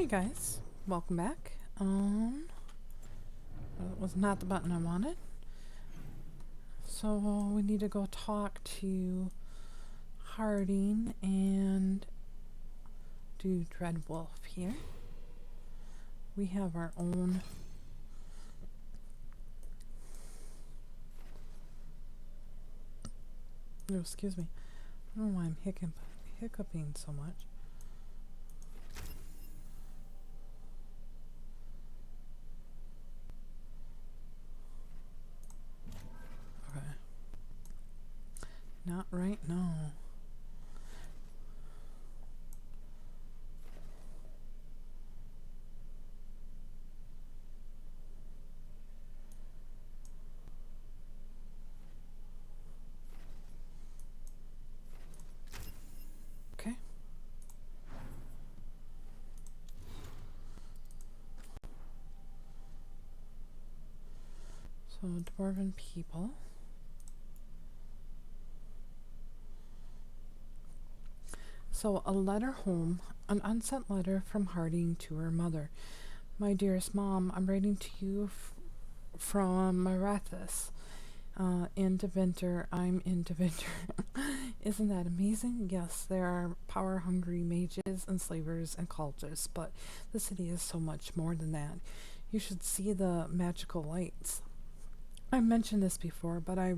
Hey guys, welcome back. That was not the button I wanted. So we need to go talk to Harding and do Dread Wolf here. We have our own oh, excuse me. I don't know why I'm hiccuping so much. Okay. Not right now. Okay. So dwarven people. So a letter home, an unsent letter from Harding to her mother. My dearest Mom, I'm writing to you from Marathis. In Deventer, I'm in Deventer. Isn't that amazing? Yes, there are power-hungry mages, enslavers, and cultists, but the city is so much more than that. You should see the magical lights. I mentioned this before, but I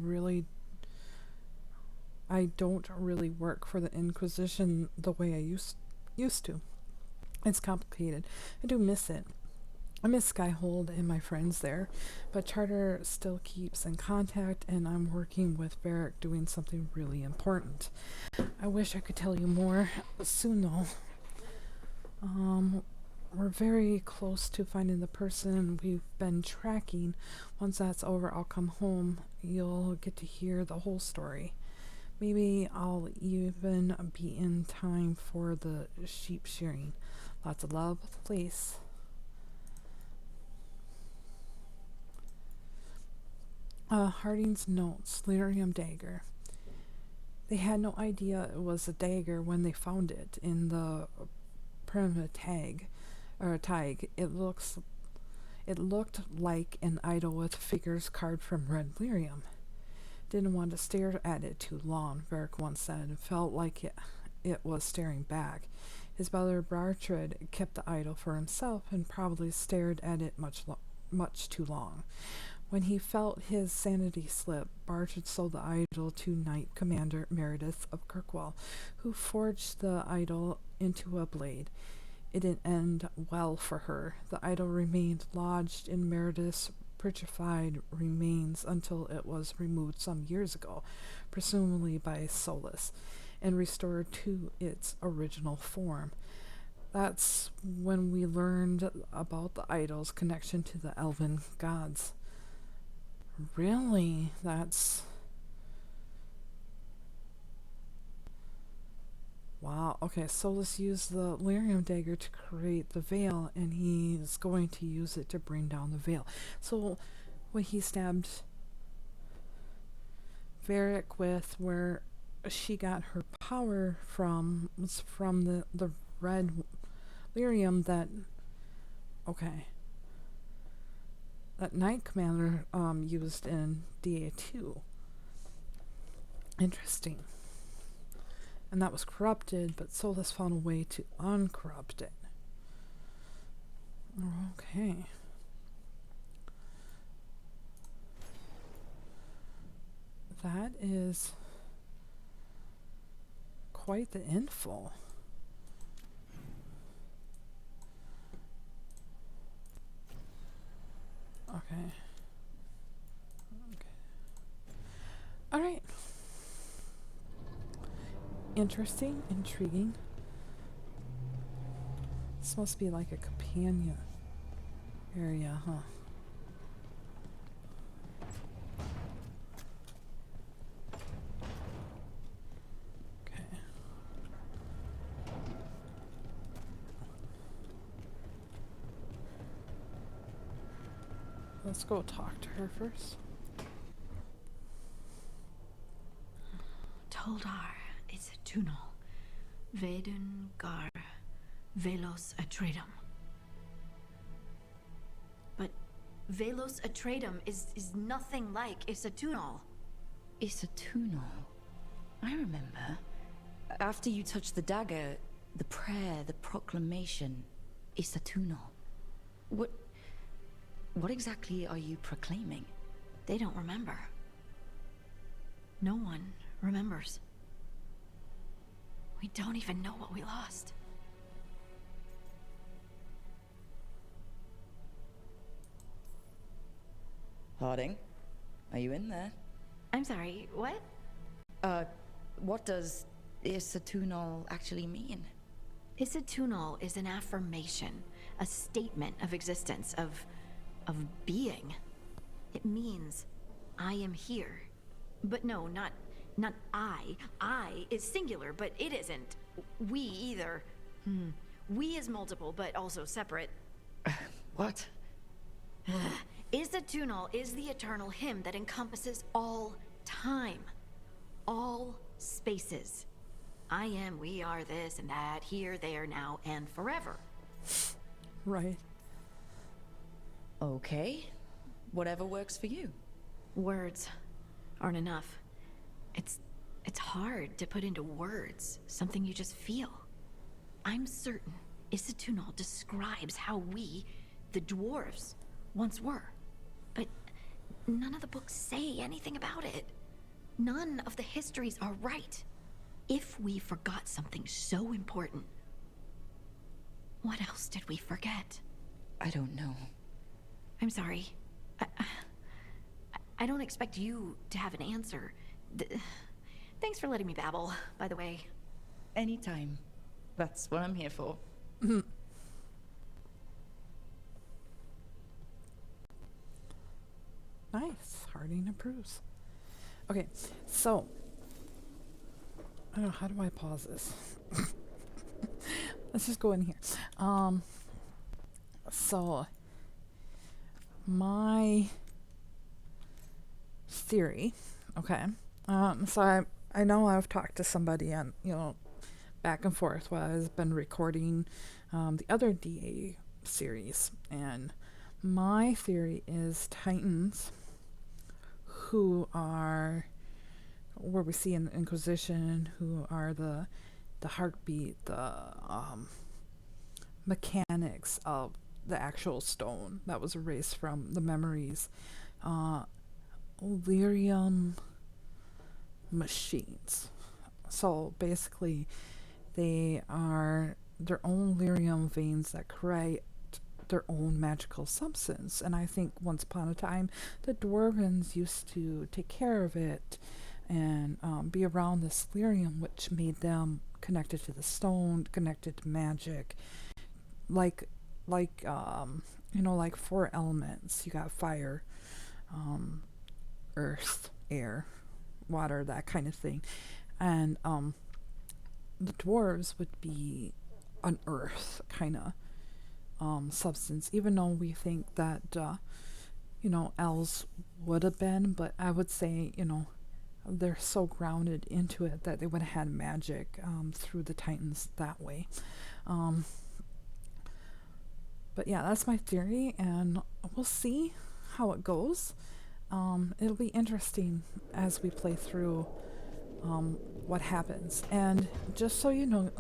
don't really work for the Inquisition the way I used to. It's complicated. I do miss it. I miss Skyhold and my friends there, but Charter still keeps in contact, and I'm working with Varric doing something really important. I wish I could tell you more soon, though. We're very close to finding the person we've been tracking. Once that's over, I'll come home. You'll get to hear the whole story. Maybe I'll even be in time for the sheep shearing. Lots of love, please. Harding's notes, Lyrium dagger. They had no idea it was a dagger when they found it in the primitive tag. It looked like an idol with figures carved from red lyrium. Didn't want to stare at it too long, Varric once said. It felt like it was staring back. His brother Bartred kept the idol for himself and probably stared at it much too long. When he felt his sanity slip, Bartred sold the idol to Knight Commander Meredith of Kirkwall, who forged the idol into a blade. It didn't end well for her. The idol remained lodged in Meredith's petrified remains until it was removed some years ago, presumably by Solus, and restored to its original form. That's when we learned about the idol's connection to the elven gods. Really? That's... Wow. Okay, Solus used the lyrium dagger to create the veil, and he's going to use it to bring down the veil. So, when he stabbed Varric with where she got her power from was from the red lyrium that... Okay. That Knight Commander used in DA2. Interesting. And that was corrupted, but Solus found a way to uncorrupt it. Okay. That is quite the info. Okay. Alright. Interesting, intriguing. This must be like a companion area, huh? Okay. Let's go talk to her first. Toldar is a tunnel. Vedun gar velos atredum. Velos Atreitum is nothing like Isatunal. Isatunal. I remember. After you touched the dagger, the prayer, the proclamation. Isatunal. What exactly are you proclaiming? They don't remember. No one remembers. We don't even know what we lost. Harding, are you in there? I'm sorry, what? What does Isatunal actually mean? Isatunal is an affirmation, a statement of existence, of being. It means, I am here. But no, not I. I is singular, but it isn't. We either. We is multiple, but also separate. What? Isatunal is the eternal hymn that encompasses all time. All spaces. I am, we are, this and that, here, there, now, and forever. Right. Okay. Whatever works for you. Words aren't enough. It's hard to put into words something you just feel. I'm certain Isatunal describes how we, the dwarves, once were. But none of the books say anything about it. None of the histories are right. If we forgot something so important, what else did we forget? I don't know. I'm sorry. I don't expect you to have an answer. Thanks for letting me babble, by the way. Anytime. That's what I'm here for. Nice. Harding approves. Okay, so I don't know, how do I pause this? Let's just go in here. So my theory, okay. So I know I've talked to somebody on, back and forth while I've been recording the other DA series, and my theory is Titans, who are where we see in the Inquisition, who are the heartbeat, the mechanics of the actual stone that was erased from the memories, lyrium machines. So basically, they are their own lyrium veins that create their own magical substance. And I think once upon a time, the Dwarvens used to take care of it and be around this lyrium, which made them connected to the stone, connected to magic, like four elements. You got fire, earth, air, water, that kind of thing. And the dwarves would be an earth kind of substance, even though we think that elves would have been, but I would say they're so grounded into it that they would have had magic through the Titans that way. But yeah, that's my theory, and we'll see how it goes. It'll be interesting as we play through what happens. And just so you know,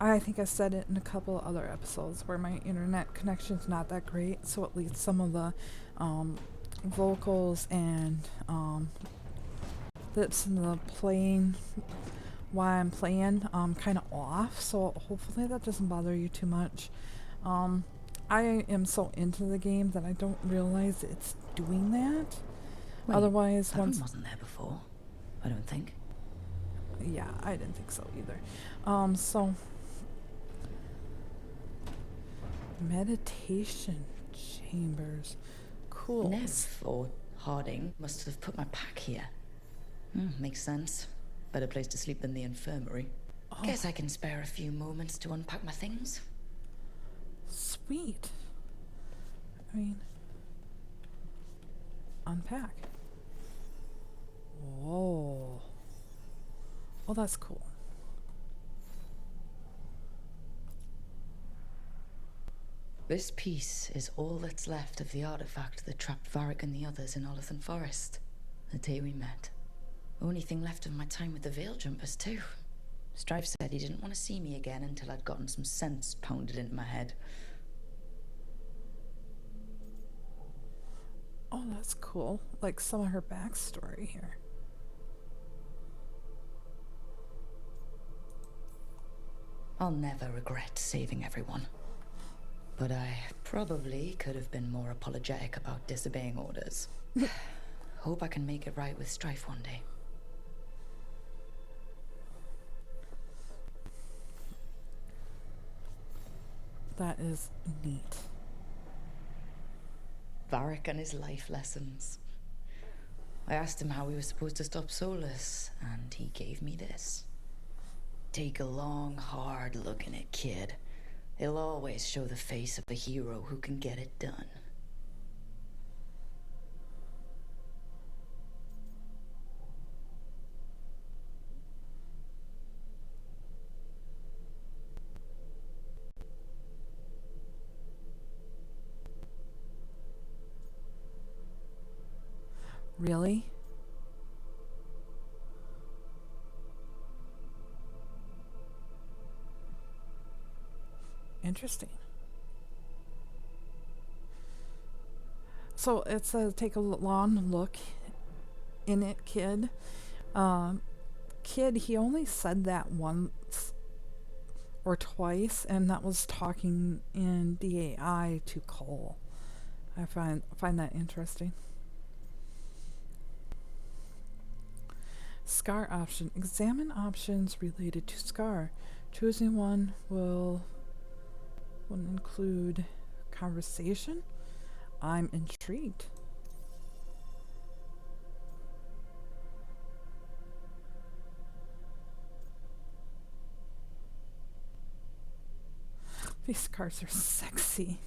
I think I said it in a couple of other episodes where my internet connection's not that great, so at least some of the vocals and lips in the playing while I'm playing kind of off, so hopefully that doesn't bother you too much. I am so into the game that I don't realize it's doing that. Wait, Otherwise, that wasn't there before, I don't think. Yeah, I didn't think so either. So meditation chambers, cool. Nev or Harding must have put my pack here. Makes sense. Better place to sleep than the infirmary. Guess I can spare a few moments to unpack my things. Sweet. I mean, unpack. Whoa. Oh, that's cool. This piece is all that's left of the artifact that trapped Varric and the others in Olithan Forest, the day we met. Only thing left of my time with the Veil Jumpers, too. Strife said he didn't want to see me again until I'd gotten some sense pounded into my head. Oh, that's cool. Like some of her backstory here. I'll never regret saving everyone. But I probably could have been more apologetic about disobeying orders. Hope I can make it right with Strife one day. That is neat. Varric and his life lessons. I asked him how we were supposed to stop Solus, and he gave me this. Take a long, hard look in it, kid. It'll always show the face of a hero who can get it done. Really? Interesting. So it's a take a long look in it, kid. Kid, he only said that once or twice, and that was talking in DAI to Cole. I find that interesting. Scar option. Examine options related to Scar. Choosing one will include conversation. I'm intrigued. These scars are sexy.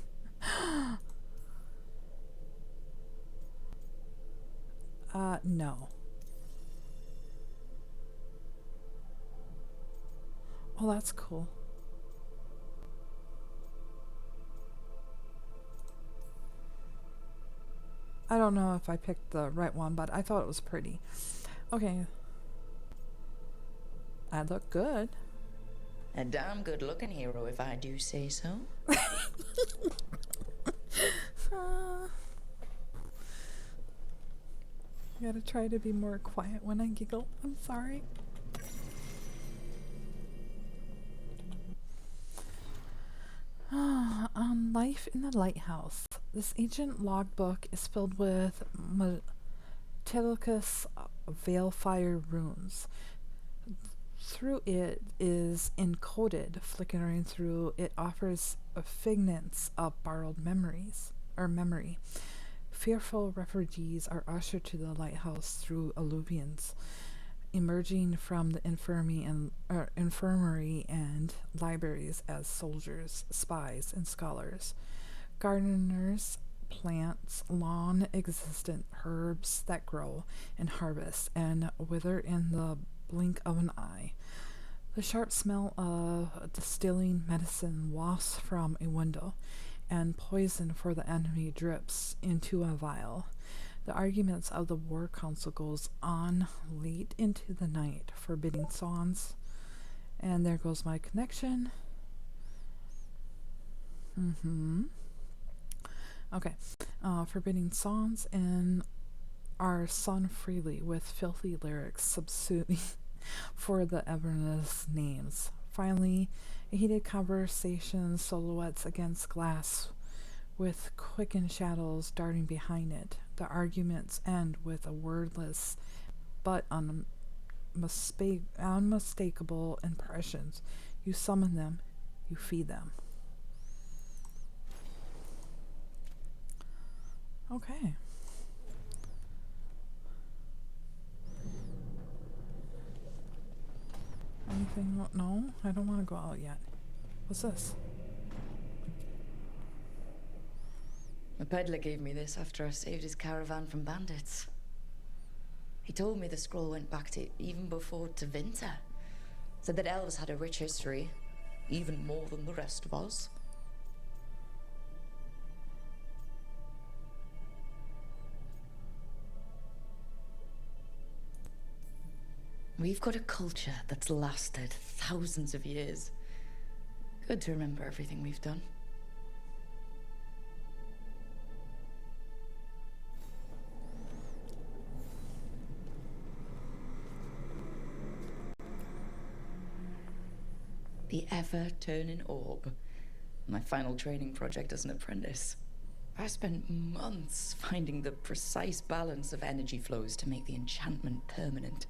No. Oh, that's cool. I don't know if I picked the right one, but I thought it was pretty. Okay. I look good. A damn good looking hero, if I do say so. I gotta try to be more quiet when I giggle. I'm sorry. On life in the lighthouse. This ancient logbook is filled with Telecus Veilfire runes. Through it is encoded, flickering through it offers figments of borrowed memory. Fearful refugees are ushered to the lighthouse through alluvions, emerging from the infirmary and libraries as soldiers, spies, and scholars. Gardeners plants long-existent herbs that grow and harvest and wither in the blink of an eye. The sharp smell of distilling medicine wafts from a window, and poison for the enemy drips into a vial. The arguments of the War Council goes on late into the night, forbidding songs. And there goes my connection. Okay. Forbidding songs and are sung freely with filthy lyrics substituting for the Everness names. Finally, a heated conversation silhouettes against glass with quickened shadows darting behind it. The arguments end with a wordless but unmistakable impressions. You summon them, you feed them. Okay. Anything? No, I don't want to go out yet. What's this? The peddler gave me this after I saved his caravan from bandits. He told me the scroll went back to even before Tevinter. Said that elves had a rich history, even more than the rest of us. We've got a culture that's lasted thousands of years. Good to remember everything we've done. The ever-turning orb. My final training project as an apprentice. I spent months finding the precise balance of energy flows to make the enchantment permanent.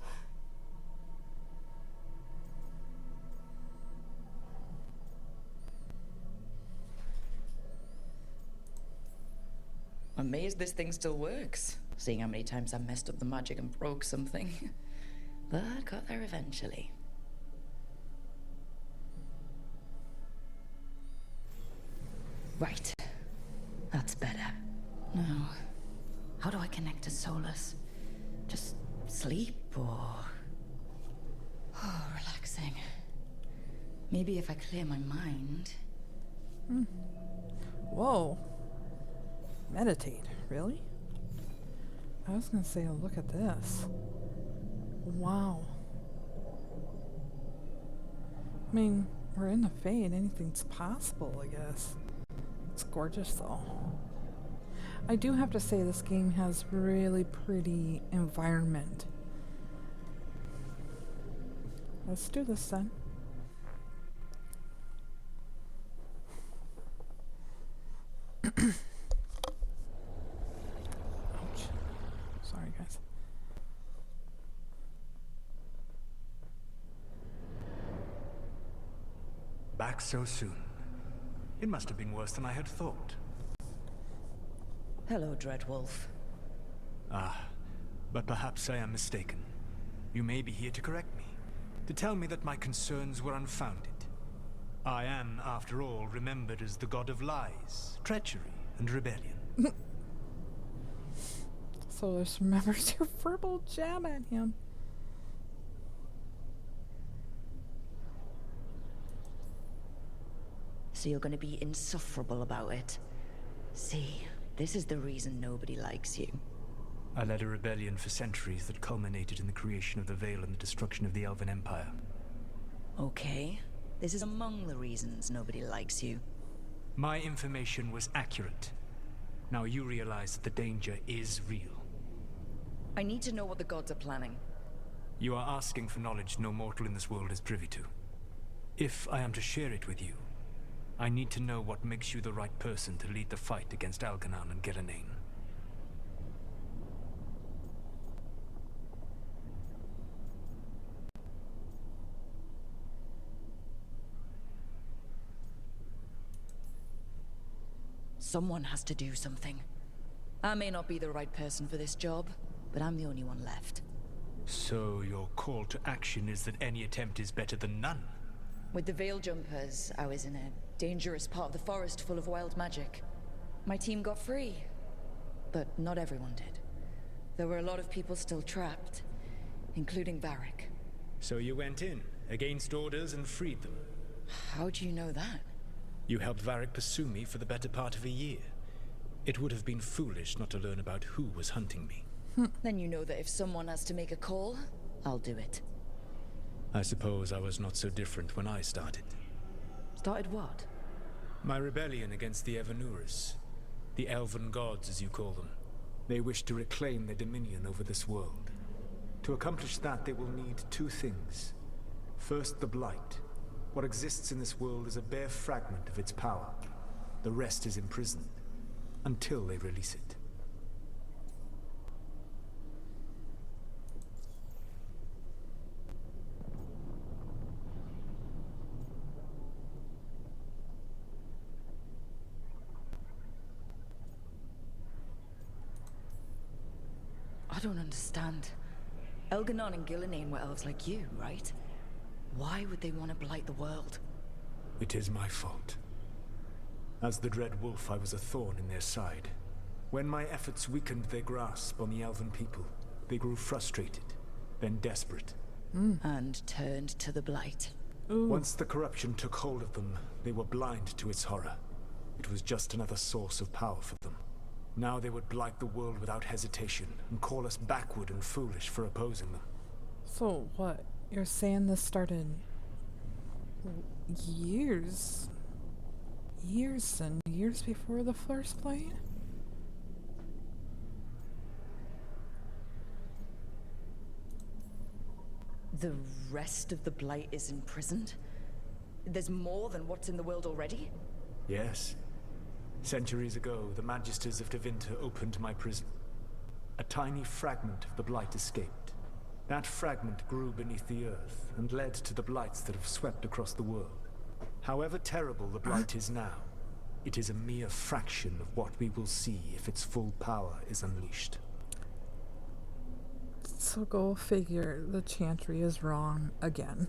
I'm amazed this thing still works, seeing how many times I messed up the magic and broke something. But got there eventually. Right. That's better. Now, how do I connect to Solus? Just sleep or... Oh, relaxing. Maybe if I clear my mind... Whoa. Meditate, really? I was gonna say, look at this. Wow. I mean, we're in the Fade, anything's possible, I guess. It's gorgeous, though. I do have to say, this game has really pretty environment. Let's do this then. Ouch. Sorry, guys. Back so soon. It must have been worse than I had thought. Hello, Dreadwolf. Ah, but perhaps I am mistaken. You may be here to correct me, to tell me that my concerns were unfounded. I am, after all, remembered as the god of lies, treachery, and rebellion. Solus remembers your verbal jab at him. So you're gonna be insufferable about it. See, this is the reason nobody likes you. I led a rebellion for centuries that culminated in the creation of the Veil and the destruction of the Elven Empire. Okay, this is among the reasons nobody likes you. My information was accurate. Now you realize that the danger is real. I need to know what the gods are planning. You are asking for knowledge no mortal in this world is privy to. If I am to share it with you, I need to know what makes you the right person to lead the fight against Algernon and Gillenane. Someone has to do something. I may not be the right person for this job, but I'm the only one left. So your call to action is that any attempt is better than none? With the Veil Jumpers, I was in a dangerous part of the forest full of wild magic. My team got free, but not everyone did. There were a lot of people still trapped, including Varric. So you went in, against orders, and freed them? How do you know that? You helped Varric pursue me for the better part of a year. It would have been foolish not to learn about who was hunting me. Then you know that if someone has to make a call, I'll do it. I suppose I was not so different when I started. Started what? My rebellion against the Evanurus. The Elven gods, as you call them. They wish to reclaim their dominion over this world. To accomplish that, they will need two things. First, the blight. What exists in this world is a bare fragment of its power. The rest is imprisoned, until they release it. I don't understand. Elgernon and Gillenane were elves like you, right? Why would they want to blight the world? It is my fault. As the Dread Wolf, I was a thorn in their side. When my efforts weakened their grasp on the Elven people, they grew frustrated, then desperate. And turned to the blight. Ooh. Once the corruption took hold of them, they were blind to its horror. It was just another source of power for them. Now they would blight the world without hesitation, and call us backward and foolish for opposing them. So what? You're saying this started years and years before the first blight? The rest of the blight is imprisoned? There's more than what's in the world already? Yes. Centuries ago, the Magisters of Tevinter opened my prison. A tiny fragment of the blight escaped. That fragment grew beneath the earth and led to the blights that have swept across the world. However terrible the blight is now, it is a mere fraction of what we will see if its full power is unleashed. So go figure, the Chantry is wrong again.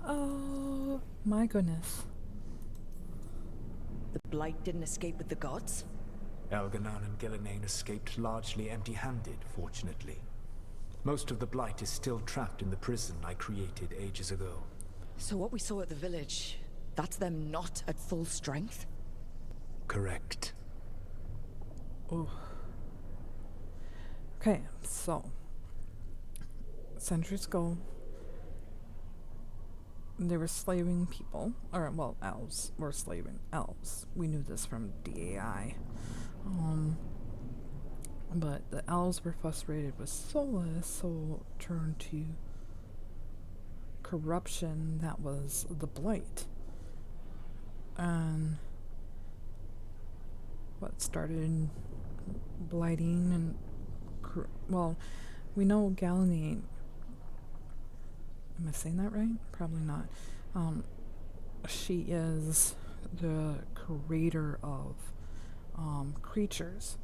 Oh my goodness. The blight didn't escape with the gods? Elganan and Gillenane escaped largely empty-handed, fortunately. Most of the blight is still trapped in the prison I created ages ago. So what we saw at the village, that's them not at full strength? Correct. Oh. Okay, so centuries ago, they were slaving people, or well, elves were slaving elves. We knew this from DAI. But the elves were frustrated with Solus, so turned to corruption that was the blight. And what started blighting and well, we know Gillenane. Am I saying that right? Probably not. She is the creator of creatures.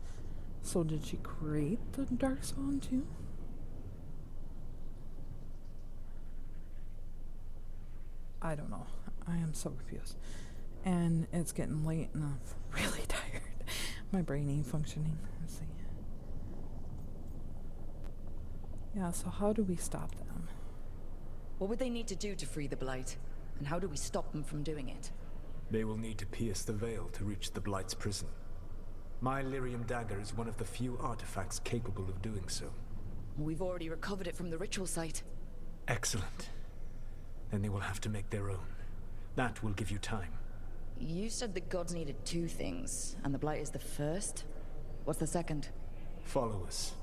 So did she create the Darkspawn too? I don't know. I am so confused. And it's getting late and I'm really tired. My brain ain't functioning. Let's see. Yeah, so how do we stop them? What would they need to do to free the blight? And how do we stop them from doing it? They will need to pierce the veil to reach the blight's prison. My lyrium dagger is one of the few artifacts capable of doing so. We've already recovered it from the ritual site. Excellent. Then they will have to make their own. That will give you time. You said the gods needed two things, and the blight is the first? What's the second? Followers.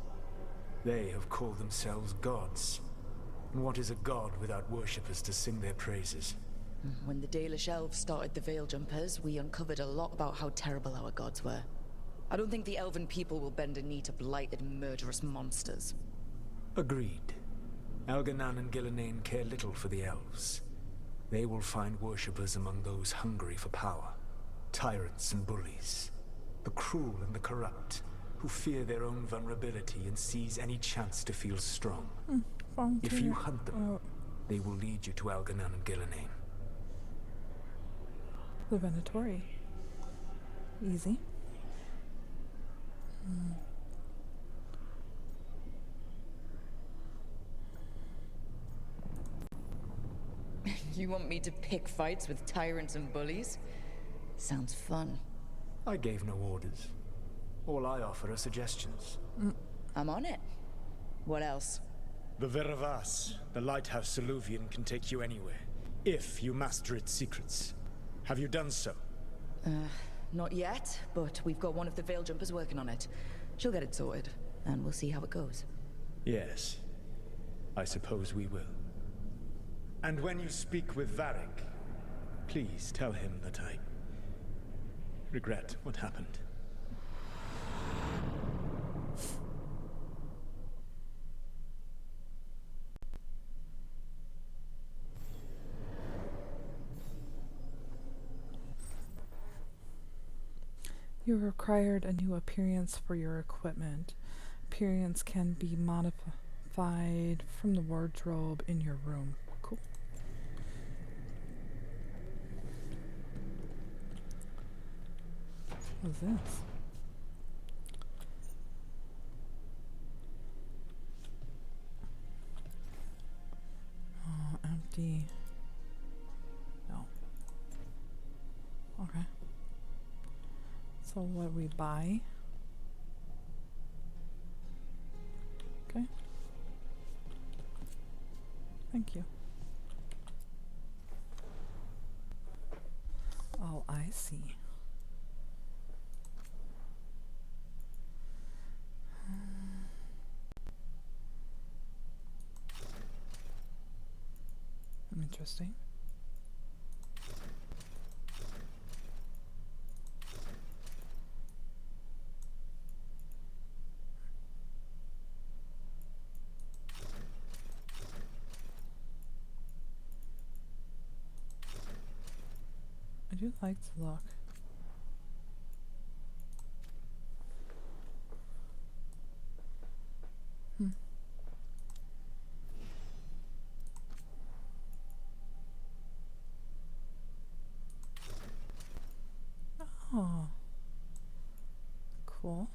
They have called themselves gods. And what is a god without worshippers to sing their praises? When the Dalish elves started the Veiljumpers, we uncovered a lot about how terrible our gods were. I don't think the elven people will bend a knee to blighted, murderous monsters. Agreed. Elganan and Gillenane care little for the elves. They will find worshippers among those hungry for power. Tyrants and bullies. The cruel and the corrupt, who fear their own vulnerability and seize any chance to feel strong. If you hunt them, they will lead you to Elganan and Gillenane. The Venatori. Easy. You want me to pick fights with tyrants and bullies? Sounds fun. I gave no orders. All I offer are suggestions. I'm on it. What else? The Veravas, the lighthouse Soluvian, can take you anywhere, if you master its secrets. Have you done so? Not yet, but we've got one of the Veiljumpers working on it. She'll get it sorted, and we'll see how it goes. Yes. I suppose we will. And when you speak with Varric, please tell him that I regret what happened. You required a new appearance for your equipment. Appearance can be modified from the wardrobe in your room. Cool. What's this? Oh, empty. No. Okay. So what we buy? Okay. Thank you. Oh, I see. Interesting. I do like the look. Oh, cool.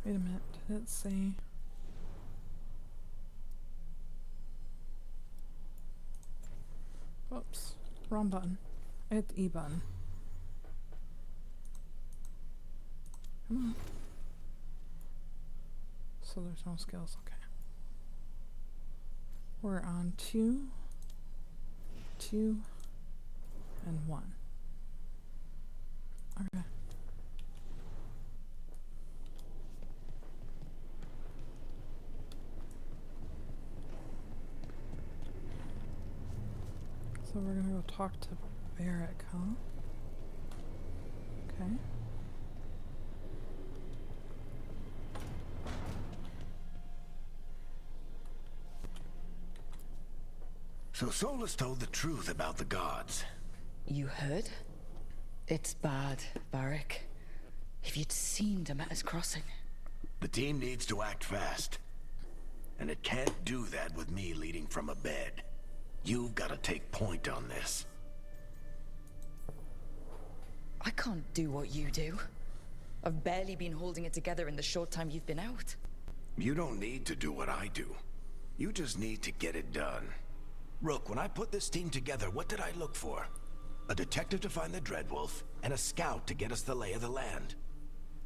Wait a minute, did it say? Whoops, wrong button. I hit the E button. Come on. So there's no skills, okay. We're on 2, 2, and 1. Okay. So we're gonna go talk to Barrick, huh? Okay. So Solus told the truth about the gods. You heard? It's bad, Barrick. If you'd seen Demeter's crossing. The team needs to act fast. And it can't do that with me leading from a bed. You've got to take point on this. I can't do what you do. I've barely been holding it together in the short time you've been out. You don't need to do what I do. You just need to get it done. Rook, when I put this team together, what did I look for? A detective to find the Dreadwolf, and a scout to get us the lay of the land.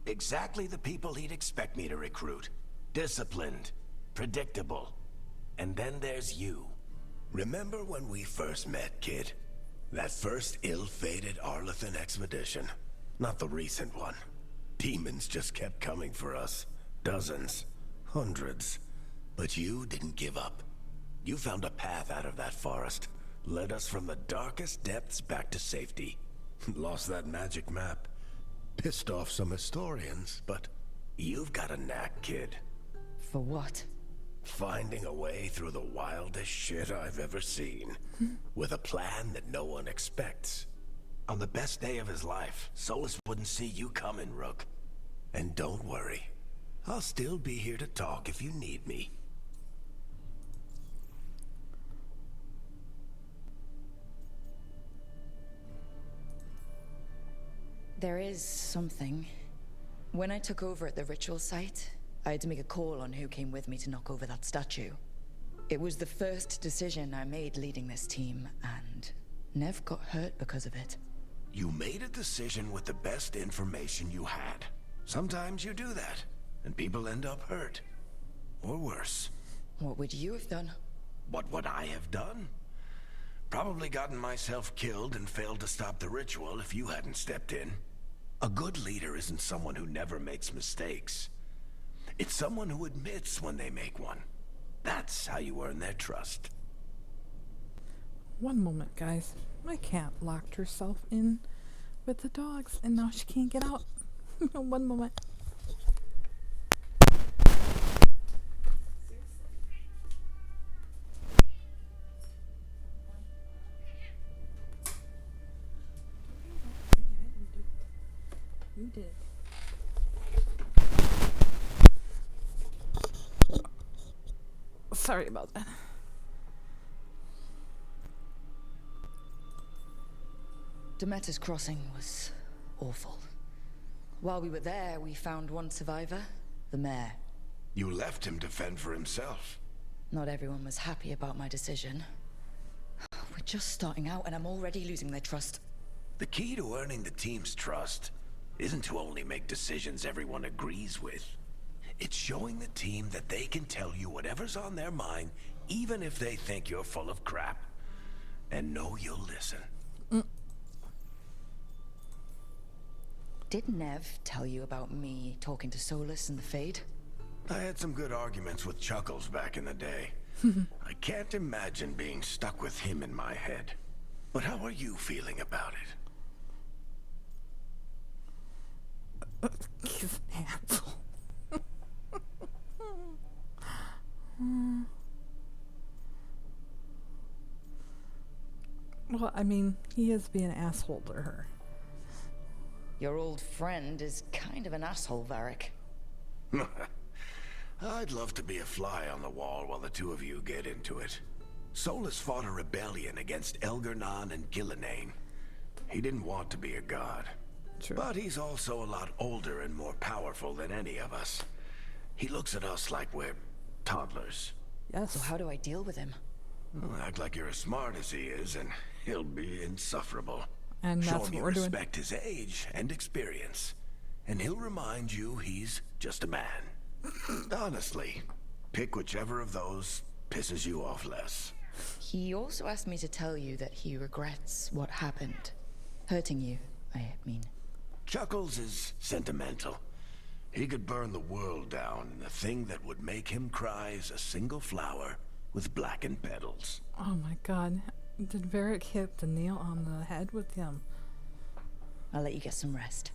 Exactly the people he'd expect me to recruit. Disciplined, predictable. And then there's you. Remember when we first met, kid? That first ill-fated Arlathan expedition. Not the recent one. Demons just kept coming for us. Dozens. Hundreds. But you didn't give up. You found a path out of that forest. Led us from the darkest depths back to safety. Lost that magic map. Pissed off some historians, but you've got a knack, kid. For what? Finding a way through the wildest shit I've ever seen. With a plan that no one expects. On the best day of his life, Solus wouldn't see you coming, Rook. And don't worry. I'll still be here to talk if you need me. There is something. When I took over at the ritual site, I had to make a call on who came with me to knock over that statue. It was the first decision I made leading this team, and Nev got hurt because of it. You made a decision with the best information you had. Sometimes you do that, and people end up hurt. Or worse. What would you have done? What would I have done? Probably gotten myself killed and failed to stop the ritual if you hadn't stepped in. A good leader isn't someone who never makes mistakes. It's someone who admits when they make one. That's how you earn their trust. One moment, guys. My cat locked herself in with the dogs, and now she can't get out. One moment. You did. Sorry about that. Demeter's crossing was awful. While we were there, we found one survivor, the mayor. You left him to fend for himself. Not everyone was happy about my decision. We're just starting out and I'm already losing their trust. The key to earning the team's trust isn't to only make decisions everyone agrees with. It's showing the team that they can tell you whatever's on their mind, even if they think you're full of crap. And know you'll listen. Did Nev tell you about me talking to Solus and the Fade? I had some good arguments with Chuckles back in the day. I can't imagine being stuck with him in my head. But how are you feeling about it? He's an asshole. Well, I mean, he is being an asshole to her. Your old friend is kind of an asshole, Varric. I'd love to be a fly on the wall while the two of you get into it. Solus fought a rebellion against Elgernon and Gillenane. He didn't want to be a god. True. But he's also a lot older and more powerful than any of us. He looks at us like we're toddlers. Yes. So how do I deal with him? Well, act like you're as smart as he is, and he'll be insufferable. And Show that's him what you we're doing. respect his age and experience, and he'll remind you he's just a man. Honestly, pick whichever of those pisses you off less. He also asked me to tell you that he regrets what happened. Hurting you, I mean. Chuckles is sentimental. He could burn the world down, and the thing that would make him cry is a single flower with blackened petals. Oh my god. Did Varric hit the nail on the head with him? I'll let you get some rest.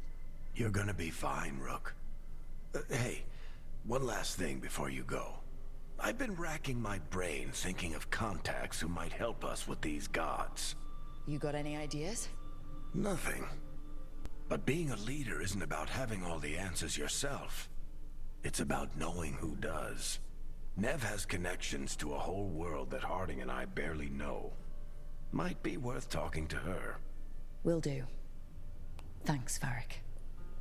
You're gonna be fine, Rook. Hey, one last thing before you go. I've been racking my brain thinking of contacts who might help us with these gods. You got any ideas? Nothing. But being a leader isn't about having all the answers yourself. It's about knowing who does. Nev has connections to a whole world that Harding and I barely know. Might be worth talking to her. Will do. Thanks, Varric.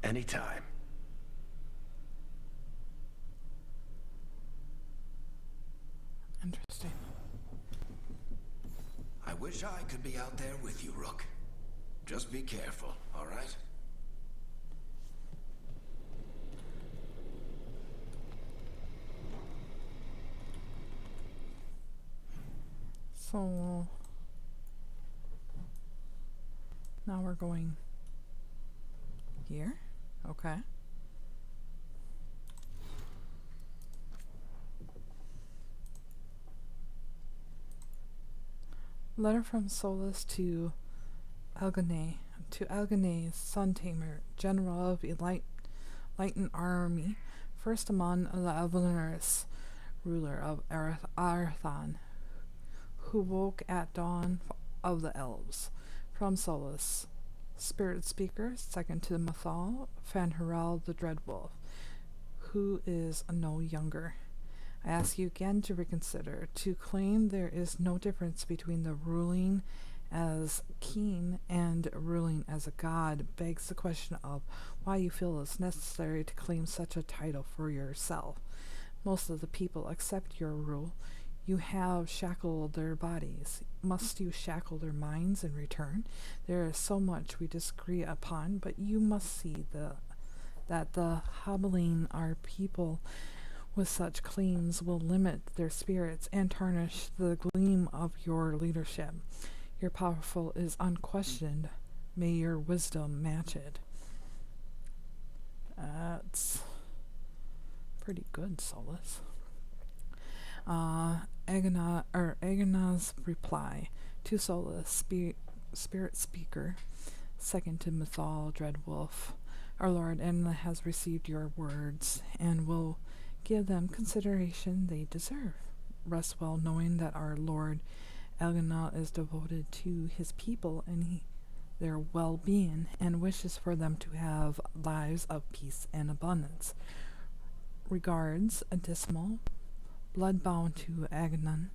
Anytime. Interesting. I wish I could be out there with you, Rook. Just be careful, all right? So now we're going here. Okay. Letter from Solus to Alganae, son tamer, general of Lighten army, first among the Elveners, ruler of Arthon, who woke at dawn of the elves. From Solus, spirit speaker, second to Mathal, Fanharel the Dreadwolf, who is no younger. I ask you again to reconsider. To claim there is no difference between the ruling as king and ruling as a god begs the question of why you feel it's necessary to claim such a title for yourself. Most of the people accept your rule. You have shackled their bodies. Must you shackle their minds in return? There is so much we disagree upon, but you must see that the hobbling our people with such claims will limit their spirits and tarnish the gleam of your leadership. Your powerful is unquestioned. May your wisdom match it. That's pretty good, Solus. Agana's reply. To Solus, Spirit Speaker, second to Mythal Dreadwolf, our Lord Edna has received your words and will give them consideration they deserve. Rest well knowing that our Lord Elgina is devoted to his people and their well-being and wishes for them to have lives of peace and abundance. Regards, a dismal, blood-bound to Aghanon,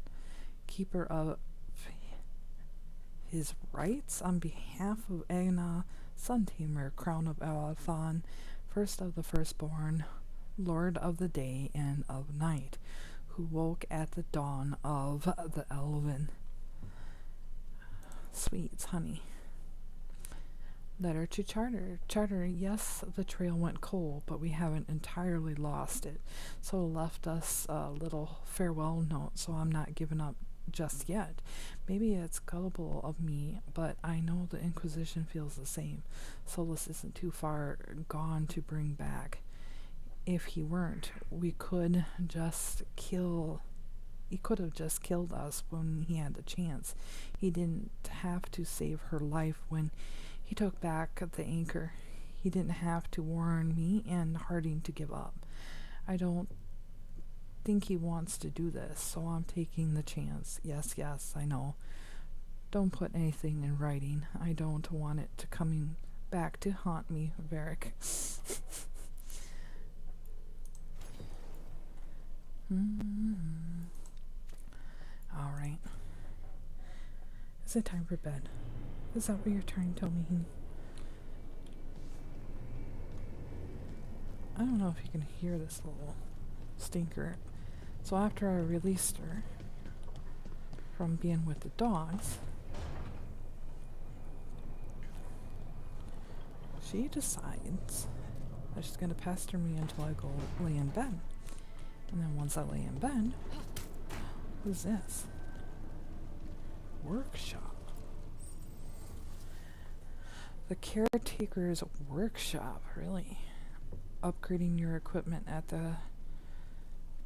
keeper of his rights on behalf of Agna, Sun Tamer, Crown of Elathan, first of the firstborn, Lord of the day and of night, who woke at the dawn of the elven. Sweets, honey. Letter to Charter. Charter, yes, the trail went cold, but we haven't entirely lost it. So left us a little farewell note, so I'm not giving up just yet. Maybe it's gullible of me, but I know the Inquisition feels the same. Solus isn't too far gone to bring back. If he weren't, he could have just killed us when he had the chance. He didn't have to save her life when he took back the anchor. He didn't have to warn me and Harding to give up. I don't think he wants to do this, so I'm taking the chance. Yes, I know. Don't put anything in writing. I don't want it to coming back to haunt me, Varric. Alright. Is it time for bed? Is that what you're trying to tell me? I don't know if you can hear this little stinker. So after I released her from being with the dogs, she decides that she's going to pester me until I go lay in bed. And then once I lay in bed, who's this? Workshop. The caretaker's workshop, really. Upgrading your equipment at the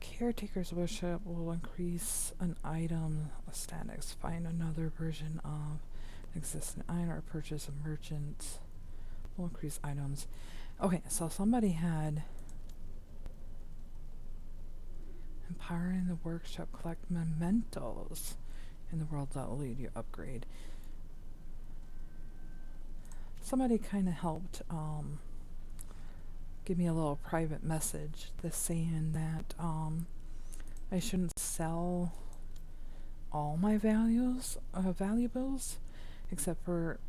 caretaker's workshop will increase an item statics. Find another version of existing item or purchase a merchant will increase items. Okay, so somebody had empowering the workshop, collect mementos in the world that will lead you upgrade. Somebody kind of helped give me a little private message that's saying that I shouldn't sell all my valuables except for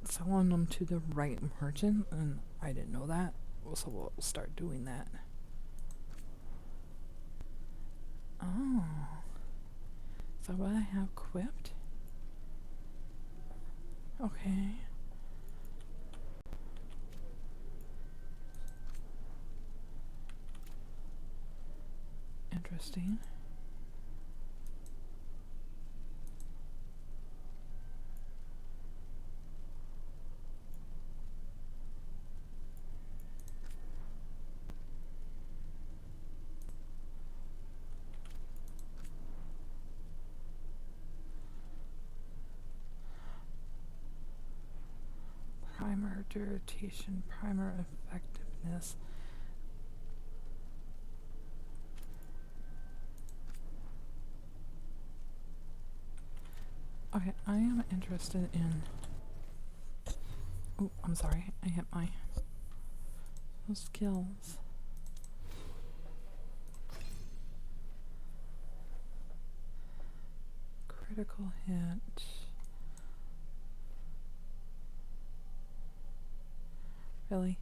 selling them to the right merchant, and I didn't know that, so we'll start doing that. Oh, is that what I have equipped? Okay. Interesting. Primer duration, primer effectiveness. Okay, I am interested in... Oh, I'm sorry, I hit my skills. Critical hit. Really?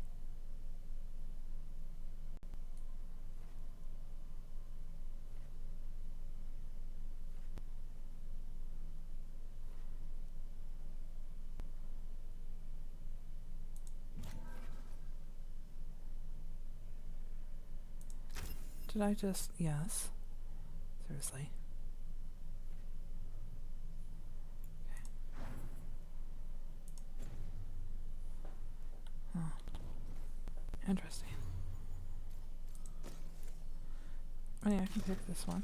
Did I just... Yes. Seriously. Okay. Huh. Interesting. Oh yeah, I can pick this one.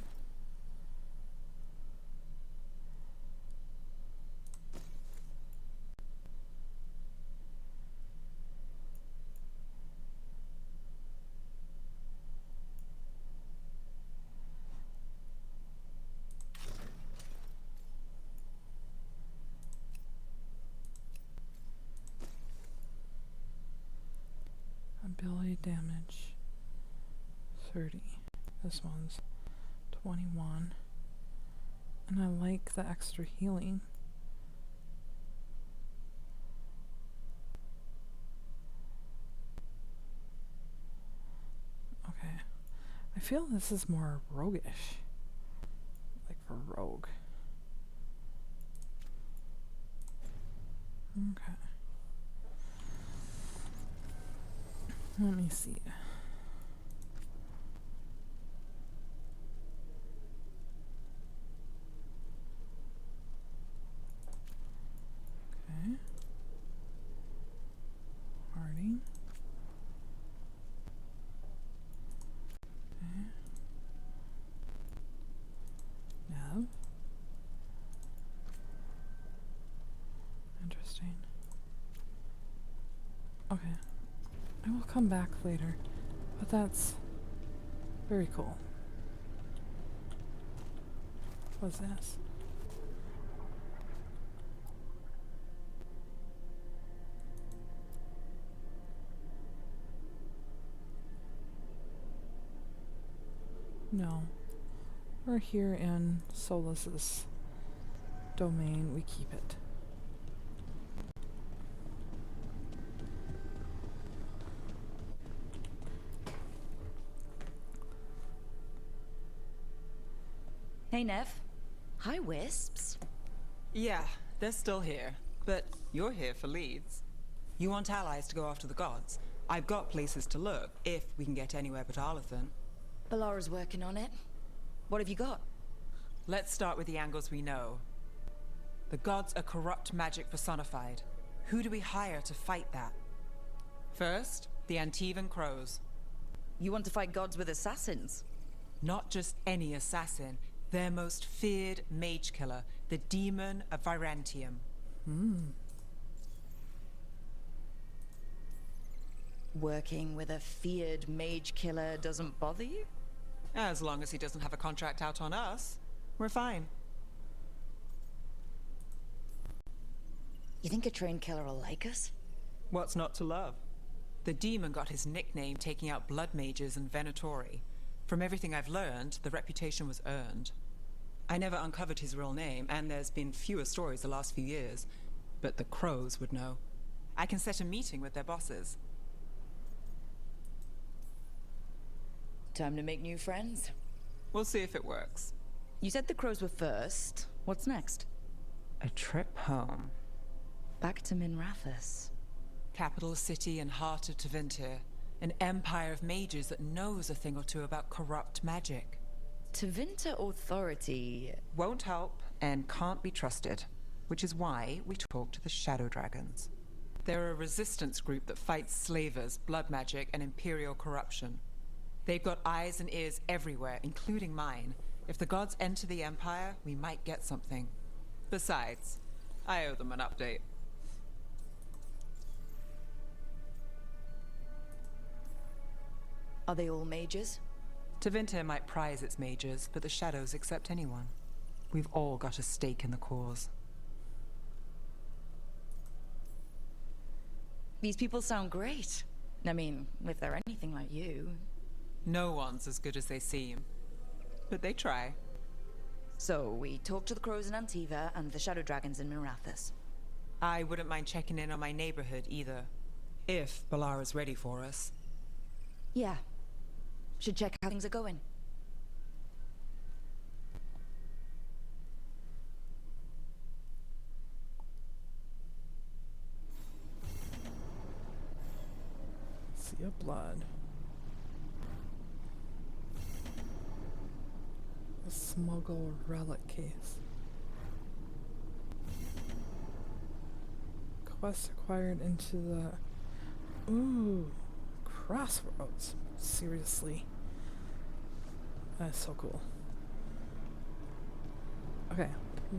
ability damage 30. This one's 21. And I like the extra healing. Okay. I feel this is more roguish. Like for rogue. Okay. Let me see. Okay. Harding. Okay. Nav. Interesting. Okay. I will come back later, but that's very cool. What's this? No. We're here in Solas's domain. We keep it. Hey, Nev. Hi, Wisps. Yeah, they're still here. But you're here for leads. You want allies to go after the gods? I've got places to look, if we can get anywhere but Arlathan. Balara's working on it. What have you got? Let's start with the angles we know. The gods are corrupt magic personified. Who do we hire to fight that? First, the Antivan Crows. You want to fight gods with assassins? Not just any assassin. Their most feared mage killer, the Demon of Virantium. Working with a feared mage killer doesn't bother you? As long as he doesn't have a contract out on us, we're fine. You think a trained killer will like us? What's not to love? The demon got his nickname taking out blood mages and Venatori. From everything I've learned, the reputation was earned. I never uncovered his real name, and there's been fewer stories the last few years, but the Crows would know. I can set a meeting with their bosses. Time to make new friends. We'll see if it works. You said the Crows were first. What's next? A trip home. Back to Minrathous. Capital city and heart of Tevinter. An empire of mages that knows a thing or two about corrupt magic. Tevinter authority... Won't help and can't be trusted, which is why we talk to the Shadow Dragons. They're a resistance group that fights slavers, blood magic, and imperial corruption. They've got eyes and ears everywhere, including mine. If the gods enter the Empire, we might get something. Besides, I owe them an update. Are they all mages? Tevinter might prize its mages, but the Shadows accept anyone. We've all got a stake in the cause. These people sound great. I mean, if they're anything like you. No one's as good as they seem. But they try. So, we talk to the Crows in Antiva and the Shadow Dragons in Minrathous. I wouldn't mind checking in on my neighborhood either. If Balara's ready for us. Yeah. Should check how things are going. Sea of blood. A smuggle relic case. Quest acquired into the... Ooh, crossroads. Seriously. That's so cool. Okay,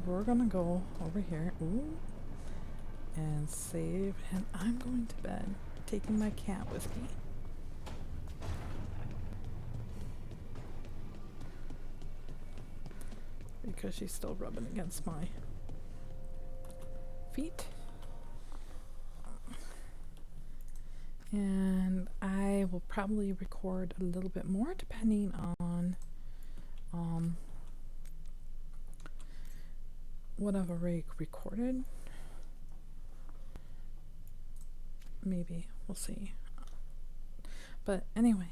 we're gonna go over here. Ooh. And save. And I'm going to bed. Taking my cat with me. Because she's still rubbing against my feet. And I probably record a little bit more depending on what I've already recorded. Maybe, we'll see. But anyway,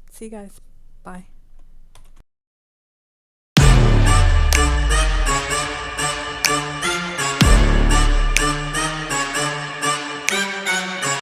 see you guys. Bye.